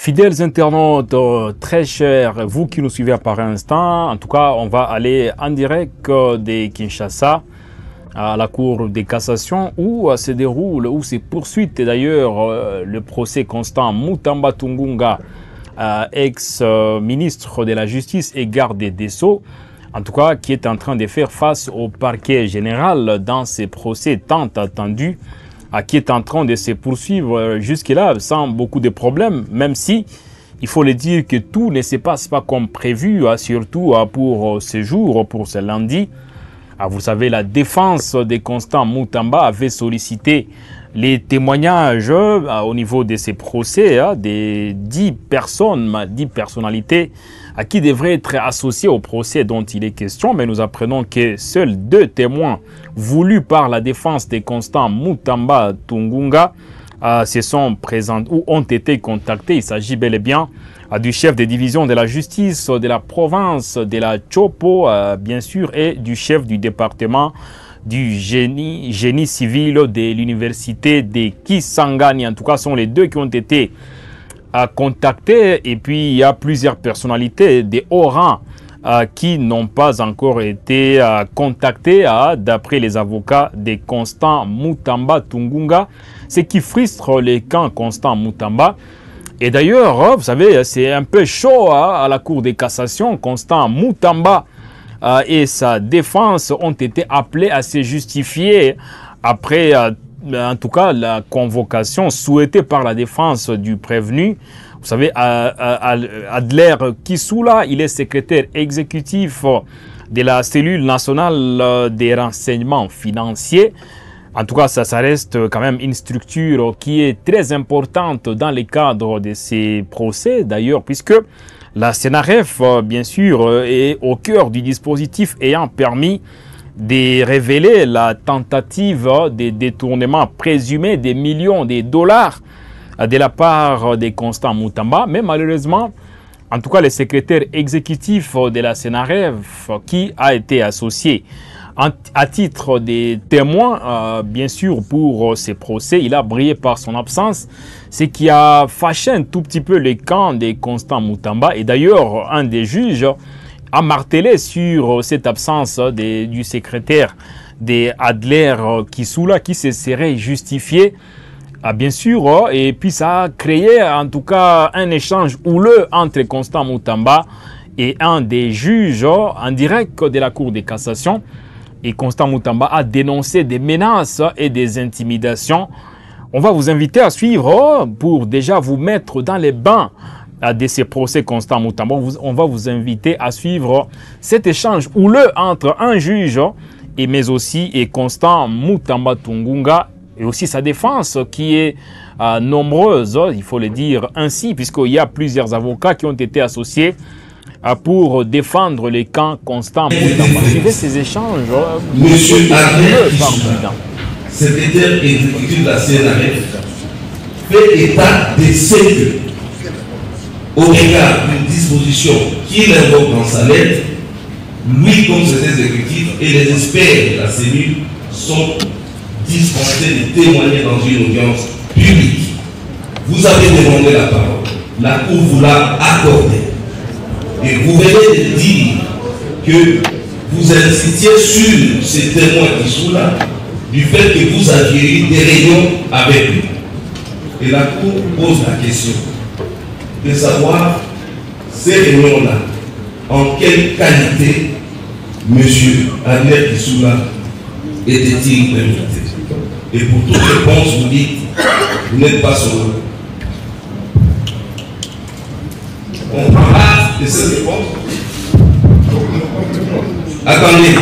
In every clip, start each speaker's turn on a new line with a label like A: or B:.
A: Fidèles internautes, très chers, vous qui nous suivez par instant, en tout cas, on va aller en direct de Kinshasa à la Cour de cassation où se déroule, où se poursuit d'ailleurs le procès Constant Mutamba Tungunga, ex-ministre de la Justice et garde des Sceaux, en tout cas, qui est en train de faire face au parquet général dans ces procès tant attendus, qui est en train de se poursuivre jusque-là sans beaucoup de problèmes, même si il faut le dire que tout ne se passe pas comme prévu, surtout pour ce jour, pour ce lundi. Vous savez, la défense de Constant Mutamba avait sollicité les témoignages au niveau de ces procès des 10 personnes, 10 personnalités qui devraient être associées au procès dont il est question. Mais nous apprenons que seuls 2 témoins voulus par la défense de Constant Mutamba Tungunga se sont présentés ou ont été contactés. Il s'agit bel et bien du chef de division de la justice de la province de la Chopo, bien sûr, et du chef du département du génie civil de l'université de Kisangani. En tout cas, ce sont les 2 qui ont été contactés. Et puis, il y a plusieurs personnalités de haut rang qui n'ont pas encore été contactées d'après les avocats de Constant Mutamba Tungunga, ce qui frustre les camps Constant Mutamba. Et d'ailleurs, vous savez, c'est un peu chaud à la Cour de cassation. Constant Mutamba et sa défense ont été appelés à se justifier après, en tout cas, la convocation souhaitée par la défense du prévenu. Vous savez, Adler Kisula, il est secrétaire exécutif de la cellule nationale des renseignements financiers. En tout cas, ça reste quand même une structure qui est très importante dans le cadre de ces procès, d'ailleurs, puisque la CNRF, bien sûr, est au cœur du dispositif ayant permis de révéler la tentative de détournement présumé des millions de dollars de la part de Constant Mutamba. Mais malheureusement, en tout cas, le secrétaire exécutif de la CNRF qui a été associé à titre de témoin, bien sûr, pour ces procès, il a brillé par son absence, ce qui a fâché un tout petit peu le camp de Constant Mutamba. Et d'ailleurs, un des juges a martelé sur cette absence du secrétaire de Adler Kisula qui se serait justifié, bien sûr, et puis ça a créé en tout cas un échange houleux entre Constant Mutamba et un des juges en direct de la Cour de cassation. Et Constant Mutamba a dénoncé des menaces et des intimidations. On va vous inviter à suivre pour déjà vous mettre dans les bains de ces procès Constant Mutamba. On va vous inviter à suivre cet échange houleux entre un juge mais aussi Constant Mutamba Tungunga et aussi sa défense qui est nombreuse, il faut le dire ainsi, puisqu'il y a plusieurs avocats qui ont été associés pour défendre les camps Constant Mutamba. Suivez ces échanges.
B: Monsieur Adler Kisula, secrétaire exécutif de la CNRF, fait état de ce que, au regard d'une disposition qu'il invoque dans sa lettre, lui comme secrétaire exécutif et les experts de la cellule sont dispensés de témoigner dans une audience publique. Vous avez demandé la parole, la Cour vous l'a accordée. Et vous venez de dire que vous insistiez sur ces témoins qui sont là, du fait que vous aviez eu des réunions avec lui. Et la Cour pose la question de savoir ces réunions-là, en quelle qualité M. Adler Kisula était-il invité. Et pour toute réponse, vous dites, vous n'êtes pas sur eux. On prend acte de cette réponse. Attendez,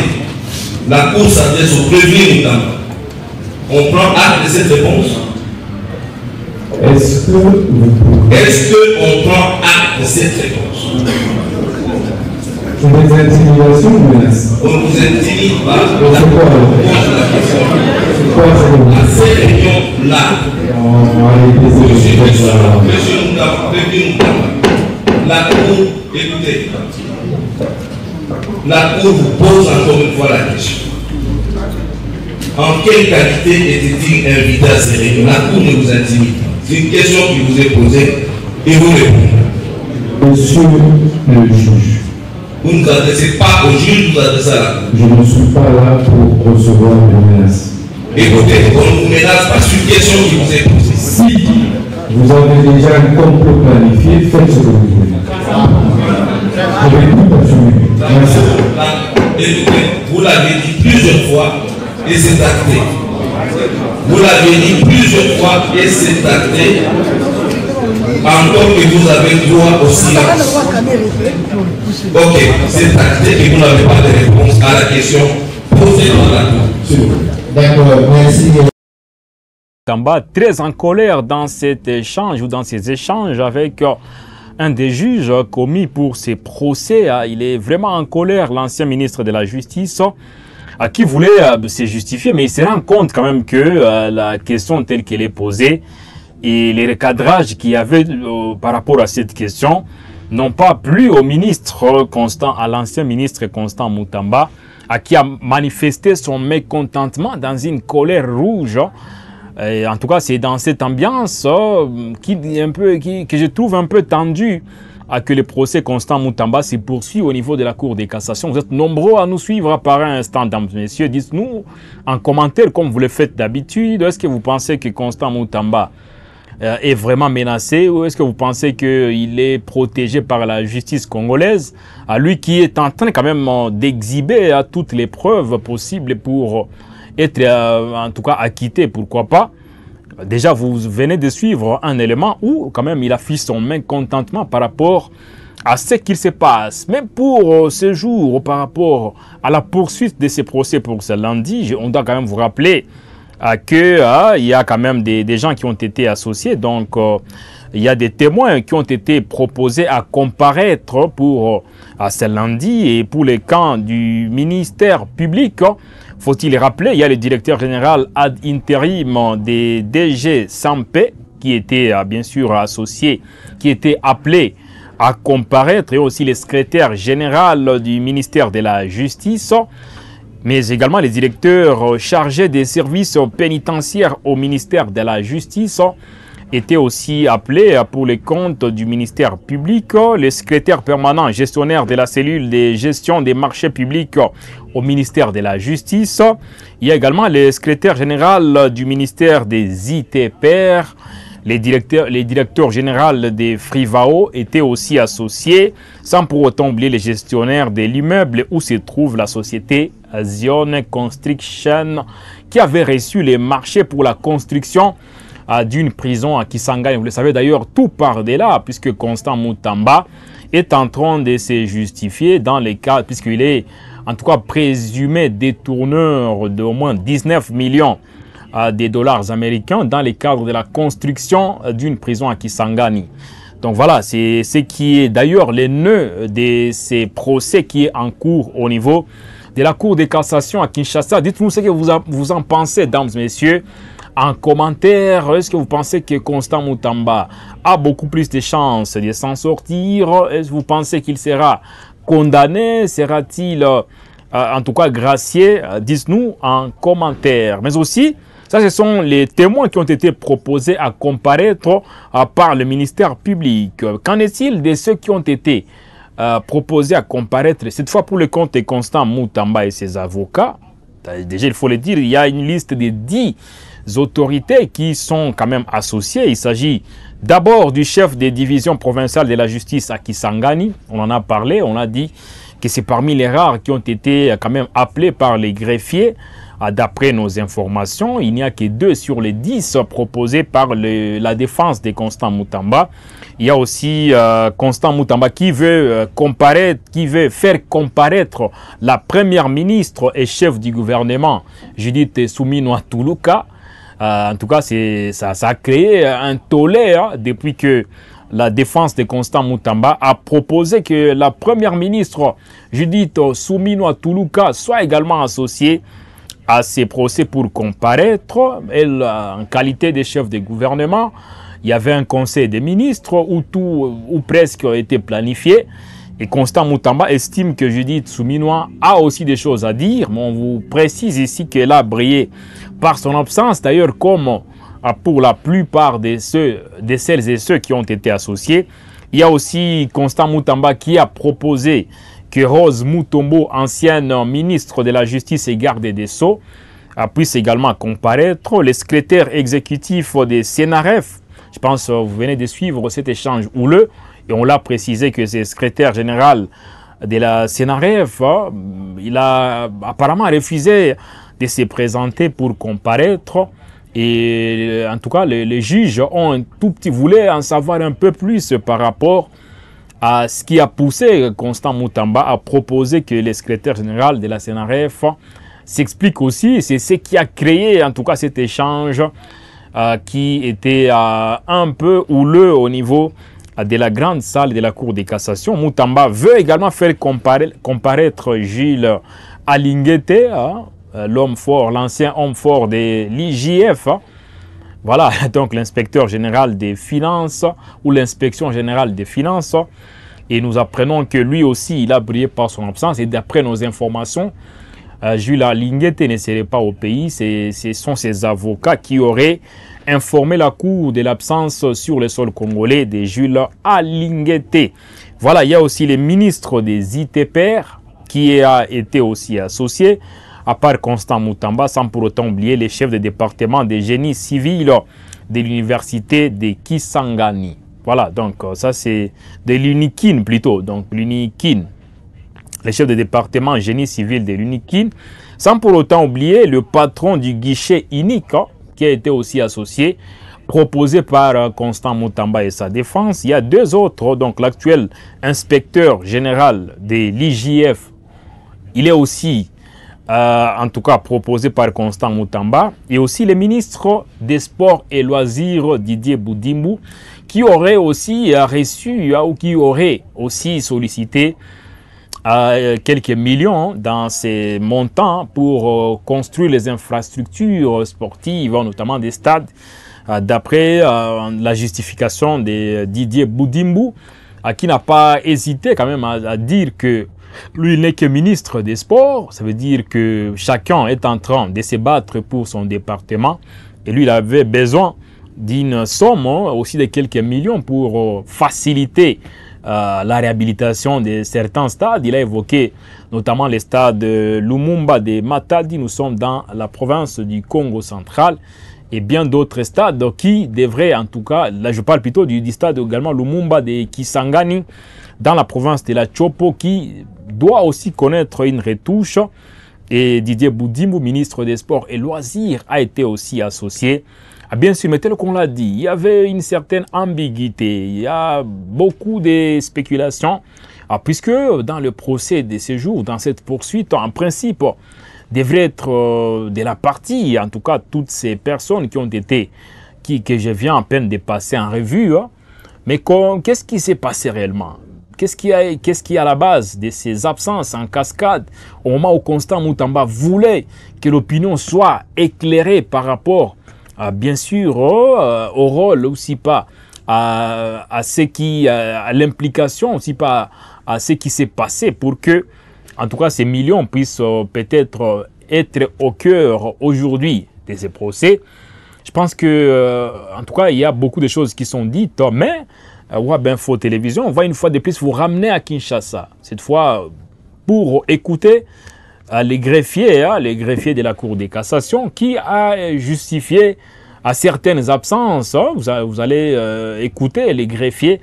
B: la Cour s'adresse au prévenu Mutamba. On prend acte de cette réponse. Est-ce qu'on prend acte de cette réponse?
C: C'est des intimidations ou menaces?
B: On ne vous intimide pas.
C: C'est quoi
B: à ces réunions-là, Monsieur Mutamba, la Cour, écoutez, la Cour vous pose encore une fois la question. En quelle qualité était-il invité à ces réunions? La Cour ne vous intimide pas. C'est une question qui vous est posée Et vous répondez.
C: Monsieur le juge.
B: Vous ne vous adressez pas au juge, vous adressez à la cour.
C: Je ne suis pas là pour recevoir des menaces.
B: Écoutez, on ne vous menace pas sur une question qui vous est posée.
C: Si vous avez déjà un complot planifié, faites ce que vous voulez. Je vais tout assumer. Merci.
B: Écoutez, vous l'avez dit plusieurs fois et c'est acté. Vous l'avez dit plusieurs fois et c'est acté. Encore que vous avez droit au silence. Ok, c'est acté et vous n'avez pas de réponse à la question posée dans la cour.
D: D'accord, merci.
A: Tamba très en colère dans cet échange ou dans ces échanges avec un des juges commis pour ces procès. Il est vraiment en colère, l'ancien ministre de la Justice, qui voulait se justifier, mais il se rend compte quand même que la question telle qu'elle est posée et les recadrages qu'il y avait par rapport à cette question n'ont pas plu au ministre Constant, à l'ancien ministre Constant Mutamba, qui a manifesté son mécontentement dans une colère rouge. Et en tout cas, c'est dans cette ambiance que je trouve un peu tendue que le procès Constant Mutamba se poursuit au niveau de la Cour de cassation. Vous êtes nombreux à nous suivre par un instant, mesdames et messieurs. Dites-nous en commentaire, comme vous le faites d'habitude, est-ce que vous pensez que Constant Mutamba est vraiment menacé ou est-ce que vous pensez qu'il est protégé par la justice congolaise, à lui qui est en train quand même d'exhiber toutes les preuves possibles pour être en tout cas acquitté, pourquoi pas. Déjà, vous venez de suivre un élément où quand même il affiche son mécontentement par rapport à ce qu'il se passe. Même pour ce jour, par rapport à la poursuite de ces procès pour ce lundi, on doit quand même vous rappeler qu'il y a quand même des gens qui ont été associés. Donc, il y a des témoins qui ont été proposés à comparaître pour ce lundi. Et pour les camps du ministère public, faut-il rappeler, il y a le directeur général ad interim des DG Sampé qui était bien sûr associé, qui était appelé à comparaître, et aussi le secrétaire général du ministère de la Justice, mais également les directeurs chargés des services pénitentiaires au ministère de la Justice étaient aussi appelés pour les comptes du ministère public, le secrétaire permanent gestionnaire de la cellule de gestion des marchés publics au ministère de la Justice. Il y a également le secrétaire général du ministère des ITPR. Les directeurs généraux des Frivao étaient aussi associés, sans pour autant oublier les gestionnaires de l'immeuble où se trouve la société Zion Construction, qui avait reçu les marchés pour la construction d'une prison à Kisangani. Vous le savez d'ailleurs, tout part de là, puisque Constant Mutamba est en train de se justifier dans les cas, puisqu'il est en tout cas présumé détourneur d'au moins 19 millions des dollars américains dans le cadre de la construction d'une prison à Kisangani. Donc voilà, c'est ce qui est d'ailleurs le nœud de ces procès qui est en cours au niveau de la Cour de cassation à Kinshasa. Dites-nous ce que vous en pensez, mesdames et messieurs, en commentaire. Est-ce que vous pensez que Constant Mutamba a beaucoup plus de chances de s'en sortir? Est-ce que vous pensez qu'il sera condamné? Sera-t-il en tout cas gracié? Dites-nous en commentaire. Mais aussi, ça, ce sont les témoins qui ont été proposés à comparaître par le ministère public. Qu'en est-il de ceux qui ont été proposés à comparaître, cette fois pour le compte de Constant Mutamba et ses avocats? Déjà, il faut le dire, il y a une liste de 10 autorités qui sont quand même associées. Il s'agit d'abord du chef des divisions provinciales de la justice à Kisangani. On en a parlé, on a dit que c'est parmi les rares qui ont été quand même appelés par les greffiers. D'après nos informations, il n'y a que 2 sur les 10 proposés par la défense de Constant Mutamba. Il y a aussi Constant Mutamba qui veut faire comparaître la première ministre et chef du gouvernement, Judith Suminwa Tuluka. En tout cas, ça a créé un tollé depuis que la défense de Constant Mutamba a proposé que la première ministre, Judith Suminwa Tuluka, soit également associée à ces procès pour comparaître. Elle, en qualité de chef de gouvernement, il y avait un conseil des ministres où tout ou presque a été planifié. Et Constant Mutamba estime que Judith Suminwa a aussi des choses à dire. Mais on vous précise ici qu'elle a brillé par son absence. D'ailleurs, comme pour la plupart de celles et ceux qui ont été associés. Il y a aussi Constant Moutamba qui a proposé que Rose Mutombo, ancienne ministre de la Justice et garde des Sceaux, puisse également comparaître. Le secrétaire exécutif des Sénaref, je pense que vous venez de suivre cet échange houleux, et on l'a précisé que c'est le secrétaire général de la Sénaref, il a apparemment refusé de se présenter pour comparaître. Et en tout cas, les juges ont un tout petit voulu en savoir un peu plus par rapport à ce qui a poussé Constant Moutamba à proposer que le secrétaire général de la Sénaref s'explique aussi. C'est ce qui a créé en tout cas cet échange qui était un peu houleux au niveau de la grande salle de la Cour de cassation. Moutamba veut également faire comparaître Jules Alinguete, l'homme fort, l'ancien homme fort de l'IJF. Voilà, donc l'inspecteur général des finances ou l'inspection générale des finances. Et nous apprenons que lui aussi, il a brillé par son absence. Et d'après nos informations, Jules Alinguete ne serait pas au pays. Ce sont ses avocats qui auraient informé la Cour de l'absence sur le sol congolais de Jules Alinguete. Voilà, il y a aussi le ministre des ITPR qui a été aussi associé, à part Constant Moutamba, sans pour autant oublier les chefs de département de génie civil de l'université de Kisangani. Voilà, donc ça c'est de l'UNIKIN plutôt, donc l'UNIKIN, les chefs de département génie civil de l'UNIKIN, sans pour autant oublier le patron du guichet unique qui a été aussi associé, proposé par Constant Moutamba et sa défense. Il y a deux autres, donc l'actuel inspecteur général de l'IJF, il est aussi en tout cas proposé par Constant Moutamba, et aussi le ministre des Sports et Loisirs Didier Boudimou, qui aurait aussi reçu ou qui aurait aussi sollicité quelques millions dans ces montants pour construire les infrastructures sportives, notamment des stades, d'après la justification de Didier Boudimou, qui n'a pas hésité quand même à dire que lui, il n'est que ministre des Sports. Ça veut dire que chacun est en train de se battre pour son département. Et lui, il avait besoin d'une somme, aussi de quelques millions, pour faciliter la réhabilitation de certains stades. Il a évoqué notamment les stades de Lumumba de Matadi. Nous sommes dans la province du Congo central. Et bien d'autres stades qui devraient, en tout cas, là je parle plutôt du stade également Lumumba de Kisangani, dans la province de la Chopo, qui doit aussi connaître une retouche. Et Didier Boudimou, ministre des Sports et Loisirs, a été aussi associé. Bien sûr, mais tel qu'on l'a dit, il y avait une certaine ambiguïté, il y a beaucoup de spéculations, puisque dans le procès de séjour, dans cette poursuite, en principe, devrait être de la partie, en tout cas toutes ces personnes qui ont été, que je viens à peine de passer en revue. Mais qu'est-ce qui s'est passé réellement? Qu'est-ce qui est à la base de ces absences en cascade au moment où Constant Moutamba voulait que l'opinion soit éclairée par rapport, bien sûr, au rôle aussi pas, à ce qui, à l'implication aussi pas, à ce qui s'est passé pour que, en tout cas, ces millions puissent peut-être être au cœur aujourd'hui de ces procès. Je pense que, en tout cas, il y a beaucoup de choses qui sont dites, mais Web Info Télévision, on va une fois de plus vous ramener à Kinshasa. Cette fois, pour écouter les greffiers de la Cour de cassation qui a justifié à certaines absences. Vous allez écouter les greffiers,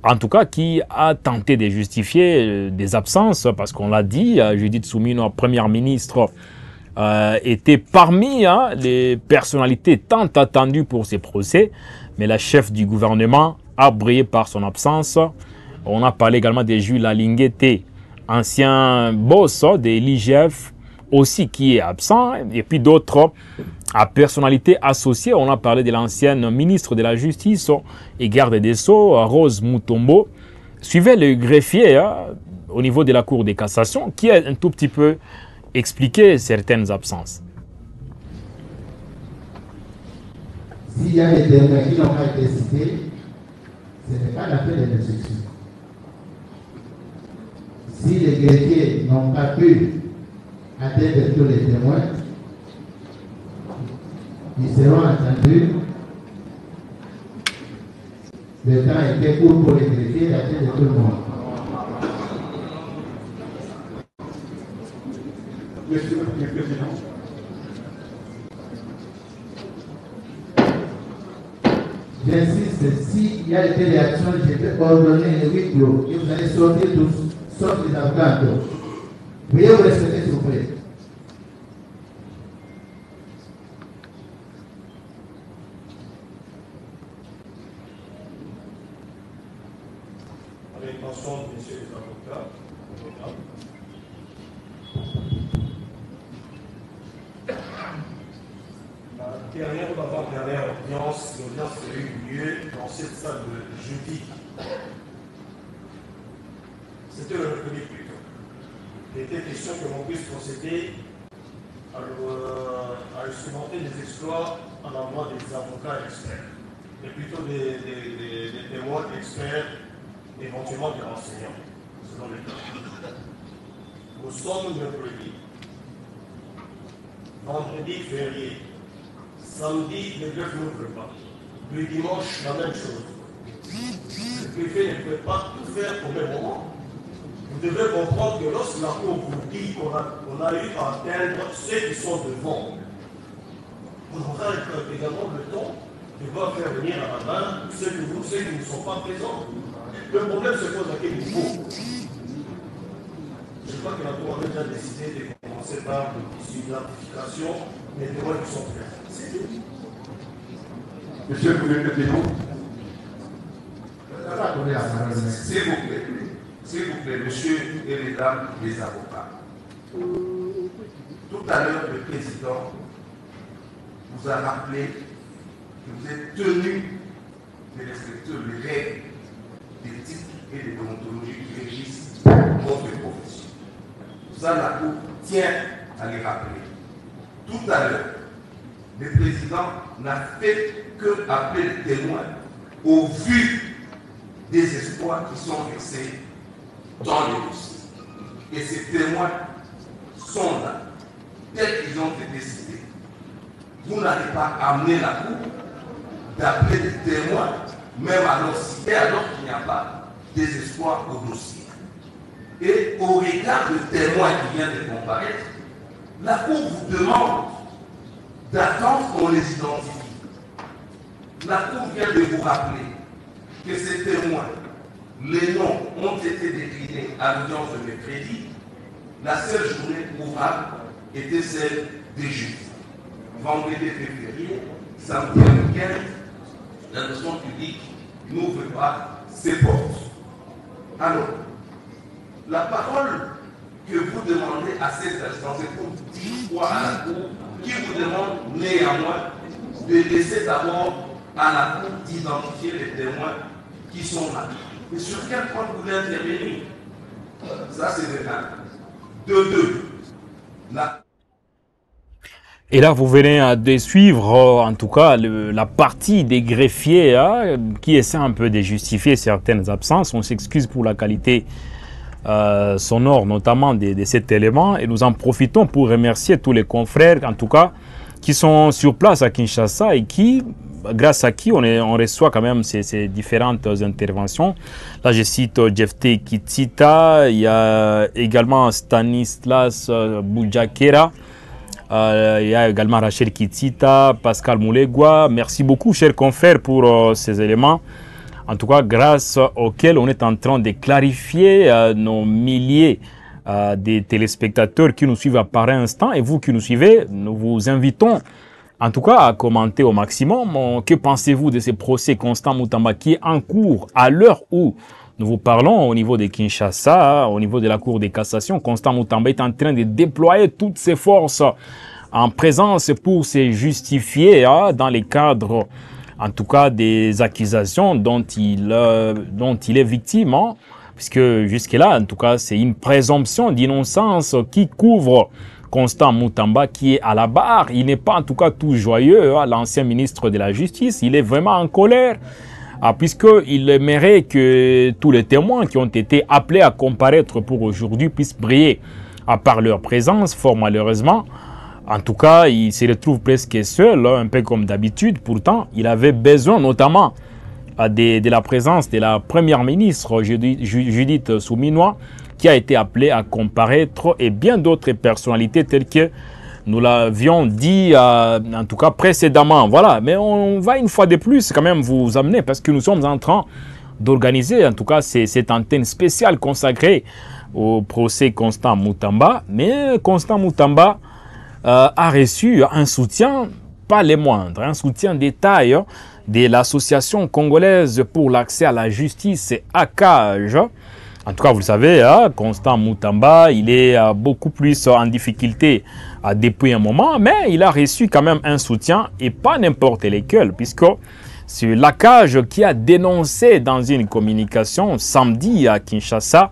A: en tout cas, qui a tenté de justifier des absences, parce qu'on l'a dit, Judith Soumino, première ministre, était parmi les personnalités tant attendues pour ces procès, mais la chef du gouvernement a brillé par son absence. On a parlé également de Jules Alinguete, ancien boss de l'IGF, aussi qui est absent, et puis d'autres personnalités associées. On a parlé de l'ancienne ministre de la Justice et garde des Sceaux, Rose Mutombo. Suivez le greffier au niveau de la Cour de cassation, qui a un tout petit peu expliqué certaines absences.
D: S'il y a des témoins qui n'ont pas été cités, ce n'est pas la peine de l'exécution. Si les greffiers n'ont pas pu atteindre tous les témoins, Ils seront entendus. Le temps était court pour les greffiers, la tête de tout le monde.
E: Monsieur le Président.
D: J'insiste, s'il y a des réactions, je vais ordonner le huis clos et vous allez sortir tous, sauf les avocats. Veuillez vous respecter, s'il vous plaît.
E: À l'intention de messieurs les avocats, la dernière ou l'avant-dernière audience, l'audience a eu lieu dans cette salle de jeudi. C'était le mercredi plutôt. Il était question que l'on puisse procéder à instrumenter les exploits en envoie des avocats experts, et plutôt des témoins experts, éventuellement des enseignants, selon les cas. Nous sommes mercredi, vendredi férié, samedi le greffe n'ouvre pas, le dimanche la même chose. Le préfet ne peut pas tout faire au même moment. Vous devez comprendre que lorsque la Cour vous dit qu'on a eu à atteindre ceux qui sont devant, on aura également le temps de voir faire venir à la main ceux qui ne sont pas présents. Le problème se pose à quel niveau? Je crois que la Cour avait déjà décidé de commencer par l'identification des témoins qui sont présents. C'est tout.
F: Monsieur le Président, s'il vous plaît, monsieur et les dames, les avocats. Tout à l'heure, le président vous a rappelé que vous êtes tenu de respecter les règles d'éthique et de déontologie qui régissent votre profession. Ça, la Cour tient à les rappeler. Tout à l'heure, le président n'a fait que appeler les témoins au vu des espoirs qui sont versés dans le dossier. Et ces témoins sont là, tels qu'ils ont été décidés. Vous n'allez pas amener la Cour d'appeler des témoins, même alors qu'il n'y a pas désespoir au dossier. Et au regard de témoins qui viennent de comparaître, la Cour vous demande d'attendre qu'on les identifie. La Cour vient de vous rappeler que ces témoins, les noms ont été déclinés à l'audience de mercredi. La seule journée ouvrable était celle des jeudi. Vendredi était férié, samedi et week-end, la notion publique n'ouvre pas ses portes. Alors, la parole que vous demandez à cet instant, c'est pour dire quoi à la Cour, qui vous demande néanmoins de laisser d'abord à la Cour d'identifier les témoins qui sont là. Et sur quel point vous voulez intervenir? Ça, c'est le cas. De deux.
A: Et là, vous venez de suivre, en tout cas, la partie des greffiers qui essaie un peu de justifier certaines absences. On s'excuse pour la qualité sonore, notamment de cet élément. Et nous en profitons pour remercier tous les confrères, en tout cas, qui sont sur place à Kinshasa et qui, grâce à qui on reçoit quand même ces différentes interventions. Là, je cite Jefté Kitsita, il y a également Stanislas Boujakera, il y a également Rachel Kitsita, Pascal Moulegua. Merci beaucoup, chers confrères, pour ces éléments. En tout cas, grâce auxquels on est en train de clarifier nos milliers des téléspectateurs qui nous suivent à pareil instant. Et vous qui nous suivez, nous vous invitons en tout cas à commenter au maximum. Que pensez-vous de ces procès Constant Mutamba qui est en cours à l'heure où nous vous parlons au niveau de Kinshasa, au niveau de la Cour de cassation? Constant Mutamba est en train de déployer toutes ses forces en présence pour se justifier dans les cadres, en tout cas, des accusations dont il est victime. Puisque jusque-là, en tout cas, c'est une présomption d'innocence qui couvre Constant Mutamba qui est à la barre. Il n'est pas en tout cas tout joyeux, l'ancien ministre de la Justice. Il est vraiment en colère, puisqu'il aimerait que tous les témoins qui ont été appelés à comparaître pour aujourd'hui puissent briller par leur présence. Fort malheureusement, En tout cas, il se retrouve presque seul, un peu comme d'habitude. Pourtant, il avait besoin notamment de la présence de la première ministre Judith Souminois, qui a été appelée à comparaître, et bien d'autres personnalités telles que nous l'avions dit en tout cas précédemment. Voilà, mais on va une fois de plus quand même vous amener, parce que nous sommes en train d'organiser en tout cas cette antenne spéciale consacrée au procès Constant Moutamba. Mais Constant Moutamba a reçu un soutien, pas les moindres, un soutien de taille de l'Association congolaise pour l'accès à la justice, ACAJ. En tout cas, vous le savez, Constant Moutamba, il est beaucoup plus en difficulté depuis un moment, mais il a reçu quand même un soutien, et pas n'importe lequel, puisque c'est l'ACAJ qui a dénoncé dans une communication samedi à Kinshasa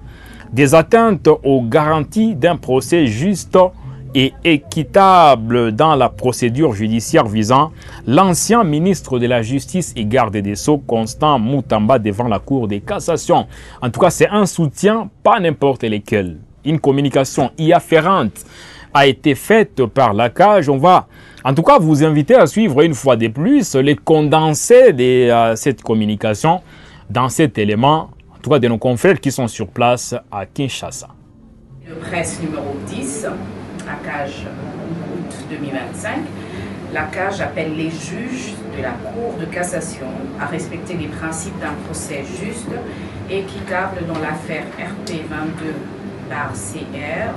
A: des atteintes aux garanties d'un procès juste et équitable dans la procédure judiciaire visant l'ancien ministre de la Justice et garde des Sceaux, Constant Moutamba, devant la Cour de cassation. En tout cas, c'est un soutien, pas n'importe lequel. Une communication y afférente a été faite par l'ACAJ. On va en tout cas vous inviter à suivre une fois de plus les condensés de cette communication dans cet élément, en tout cas de nos confrères qui sont sur place à Kinshasa.
G: Le presse numéro 10, ACAJ août 2025, l'ACAJ appelle les juges de la Cour de cassation à respecter les principes d'un procès juste et équitable dans l'affaire RP22 par CR,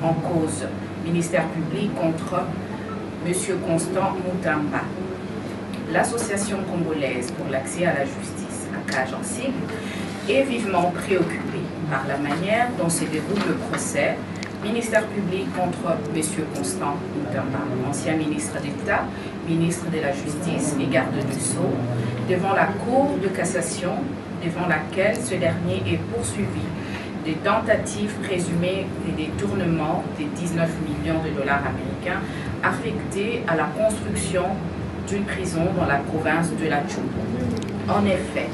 G: en cause ministère public contre M. Constant Moutamba. L'Association congolaise pour l'accès à la justice, ACAJ en sigle, est vivement préoccupée par la manière dont se déroule le procès ministère public contre M. Constant Moutamba, ancien ministre d'État, ministre de la Justice et garde des Sceaux, devant la Cour de cassation, devant laquelle ce dernier est poursuivi des tentatives présumées de détournement des 19 millions de dollars américains affectés à la construction d'une prison dans la province de la Tchoubo. En effet,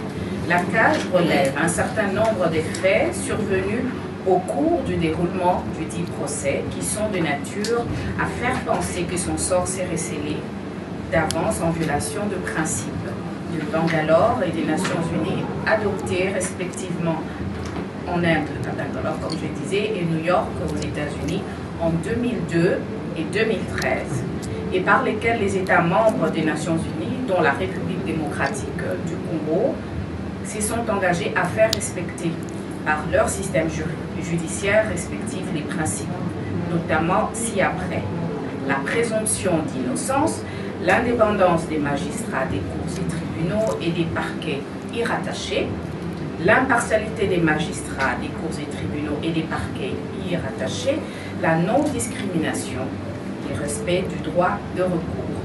G: l'ACAJ relève un certain nombre de faits survenus au cours du déroulement du dit procès qui sont de nature à faire penser que son sort serait scellé d'avance en violation de principes du Bangalore et des Nations Unies adoptés respectivement en Inde, à Bangalore, comme je disais, et New York aux États-Unis en 2002 et 2013, et par lesquels les États membres des Nations Unies, dont la République démocratique du Congo, se sont engagés à faire respecter par leur système judiciaire respectif les principes, notamment ci-après la présomption d'innocence, l'indépendance des magistrats, des cours et tribunaux et des parquets y rattachés, l'impartialité des magistrats, des cours et tribunaux et des parquets y rattachés, la non-discrimination et respect du droit de recours.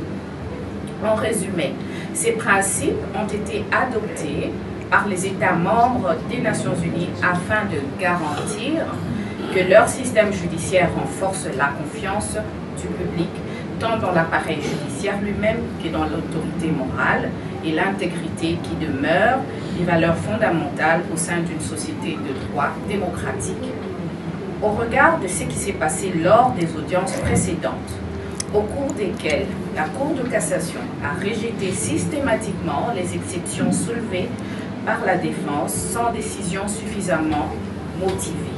G: En résumé, ces principes ont été adoptés par les États membres des Nations Unies afin de garantir que leur système judiciaire renforce la confiance du public tant dans l'appareil judiciaire lui-même que dans l'autorité morale et l'intégrité qui demeure des valeurs fondamentales au sein d'une société de droit démocratique. Au regard de ce qui s'est passé lors des audiences précédentes, au cours desquelles la Cour de cassation a rejeté systématiquement les exceptions soulevées par la défense sans décision suffisamment motivée,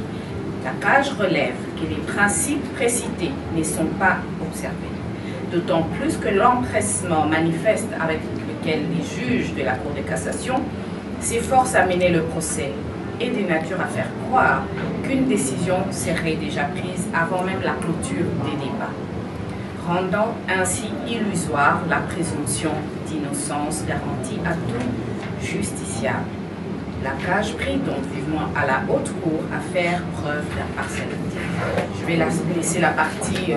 G: l'ACAJ relève que les principes précités ne sont pas observés, d'autant plus que l'empressement manifeste avec lequel les juges de la Cour de cassation s'efforcent à mener le procès est de nature à faire croire qu'une décision serait déjà prise avant même la clôture des débats, rendant ainsi illusoire la présomption d'innocence garantie à tout justiciable. L'ACAJ prie donc vivement à la haute cour à faire preuve d'impartialité. Je vais laisser la partie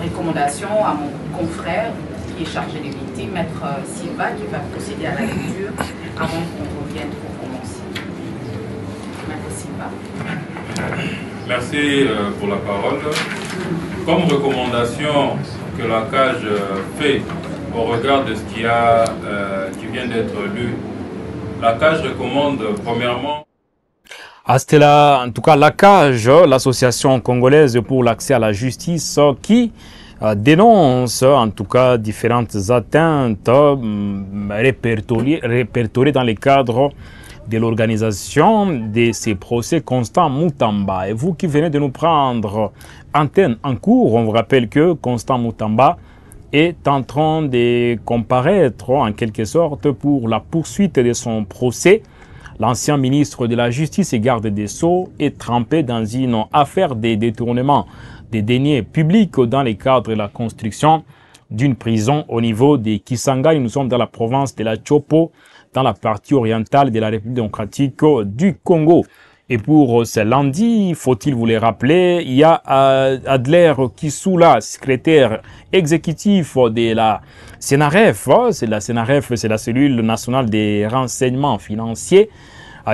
G: recommandation à mon confrère qui est chargé des victimes, Maître Silva, qui va procéder à la lecture avant qu'on revienne pour commencer. Maître Silva.
H: Merci pour la parole. Comme recommandation que l'ACAJ fait au regard de ce qui vient d'être lu, l'ACAJ recommande premièrement...
A: C'était là, en tout cas, la CAJ, l'association congolaise pour l'accès à la justice, qui dénonce en tout cas différentes atteintes répertoriées dans le cadre de l'organisation de ces procès Constant Mutamba. Et vous qui venez de nous prendre antenne en cours, on vous rappelle que Constant Mutamba est en train de comparaître en quelque sorte pour la poursuite de son procès. L'ancien ministre de la Justice et garde des Sceaux est trempé dans une affaire de détournement des deniers publics dans le cadre de la construction d'une prison au niveau de Kisangani. Nous sommes dans la province de la Chopo, dans la partie orientale de la République démocratique du Congo. Et pour ce lundi, faut-il vous le rappeler, il y a Adler Kisula, secrétaire exécutif de la CNRF. La CNRF, c'est la cellule nationale des renseignements financiers,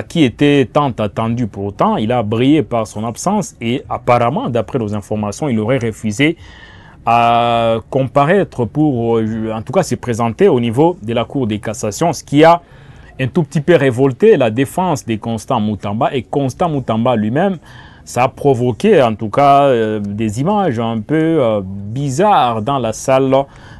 A: qui était tant attendu pour autant. Il a brillé par son absence et apparemment, d'après nos informations, il aurait refusé à comparaître pour, en tout cas, se présenter au niveau de la Cour de cassation, ce qui a un tout petit peu révolté la défense de Constant Mutamba. Et Constant Mutamba lui-même, ça a provoqué en tout cas des images un peu bizarres dans la salle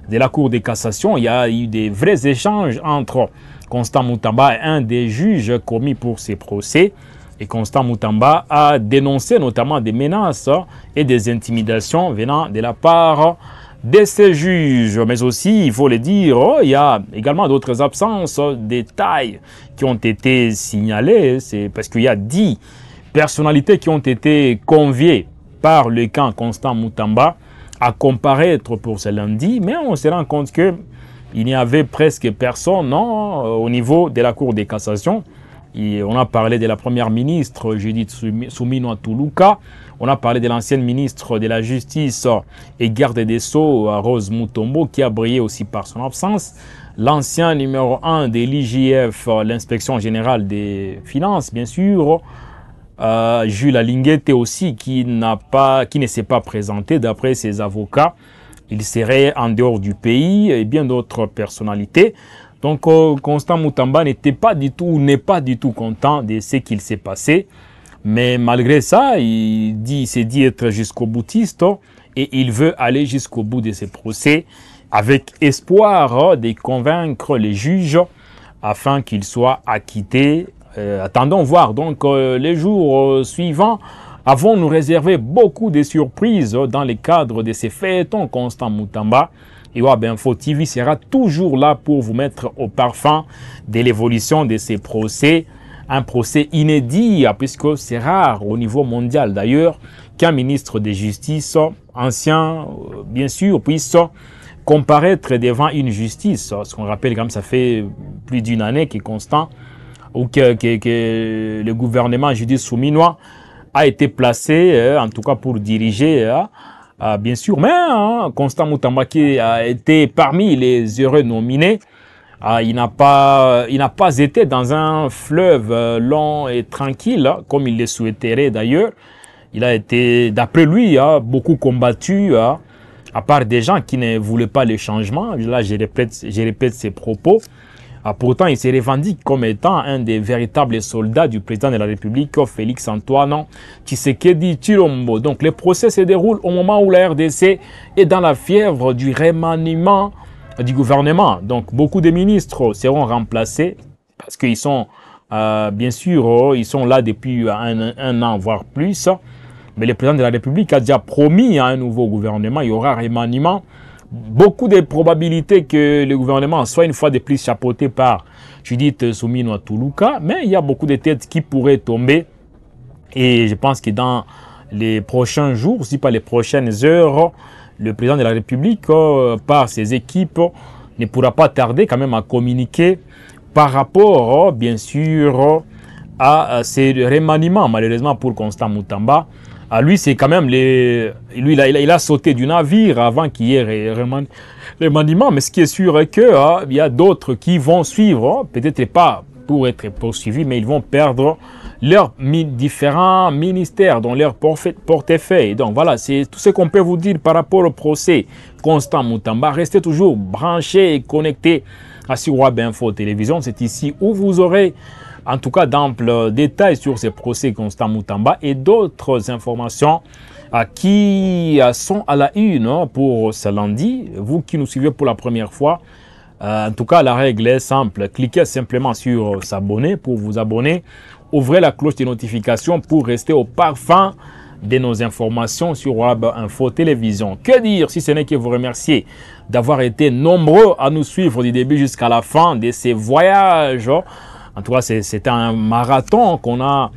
A: de la Cour de cassation. Il y a eu des vrais échanges entre Constant Mutamba est un des juges commis pour ces procès. Et Constant Mutamba a dénoncé notamment des menaces et des intimidations venant de la part de ces juges. Mais aussi, il faut le dire, il y a également d'autres absences, détails qui ont été signalés. C'est parce qu'il y a 10 personnalités qui ont été conviées par le camp Constant Mutamba à comparaître pour ce lundi. Mais on se rend compte que il n'y avait presque personne au niveau de la Cour de cassation. Et on a parlé de la première ministre Judith Suminwa Tuluka. On a parlé de l'ancienne ministre de la Justice et garde des Sceaux, Rose Mutombo, qui a brillé aussi par son absence. L'ancien numéro 1 de l'IGF, l'inspection générale des finances, bien sûr. Jules Alinguete aussi, qui ne s'est pas présenté d'après ses avocats. Il serait en dehors du pays et bien d'autres personnalités. Donc, Constant Mutamba n'est pas du tout content de ce qu'il s'est passé. Mais malgré ça, il s'est dit être jusqu'au boutiste et il veut aller jusqu'au bout de ses procès avec espoir de convaincre les juges afin qu'ils soient acquittés. Attendons voir donc les jours suivants. Avons nous réservé beaucoup de surprises dans le cadre de ces feuilletons Constant Mutamba. Et Info TV sera toujours là pour vous mettre au parfum de l'évolution de ces procès. Un procès inédit, puisque c'est rare au niveau mondial d'ailleurs qu'un ministre de justice, ancien bien sûr, puisse comparaître devant une justice. Ce qu'on rappelle comme ça fait plus d'une année que Constant, ou que le gouvernement Judith Suminwa a été placé, en tout cas pour diriger, bien sûr, mais Constant Mutamba qui a été parmi les heureux nominés, il n'a pas été dans un fleuve long et tranquille, comme il le souhaiterait d'ailleurs. Il a été, d'après lui, beaucoup combattu, à part des gens qui ne voulaient pas le changement. Là, je répète ses propos. Pourtant, il se revendique comme étant un des véritables soldats du président de la République, Félix Antoine Tshisekedi Tshilombo. Donc, le procès se déroule au moment où la RDC est dans la fièvre du remaniement du gouvernement. Donc, beaucoup de ministres seront remplacés parce qu'ils sont, bien sûr, ils sont là depuis un an, voire plus. Mais le président de la République a déjà promis à un nouveau gouvernement, il y aura remaniement. Beaucoup de probabilités que le gouvernement soit une fois de plus chapeauté par Judith Suminwa Tuluka, mais il y a beaucoup de têtes qui pourraient tomber. Et je pense que dans les prochains jours, si pas les prochaines heures, le président de la République, par ses équipes, ne pourra pas tarder quand même à communiquer par rapport, bien sûr, à ces remaniements, malheureusement pour Constant Mutamba. À lui, c'est quand même il a sauté du navire avant qu'il y ait remaniement. Mais ce qui est sûr est qu'il y a d'autres qui vont suivre, peut-être pas pour être poursuivis, mais ils vont perdre leurs différents ministères, dont leur portefeuille. Donc voilà, c'est tout ce qu'on peut vous dire par rapport au procès Constant Mutamba. Restez toujours branchés et connectés à Web Info Télévision. C'est ici où vous aurez en tout cas d'amples détails sur ces procès Constant Moutamba et d'autres informations qui sont à la une pour ce lundi. Vous qui nous suivez pour la première fois, en tout cas la règle est simple. Cliquez simplement sur s'abonner pour vous abonner. Ouvrez la cloche de notification pour rester au parfum de nos informations sur Web Info Télévision. Que dire si ce n'est que vous remercier d'avoir été nombreux à nous suivre du début jusqu'à la fin de ces voyages. En tout cas, c'est un marathon qu'on a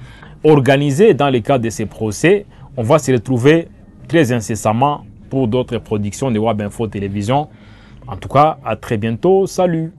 A: organisé dans le cadre de ces procès. On va se retrouver très incessamment pour d'autres productions de Web Info Télévision. En tout cas, à très bientôt. Salut!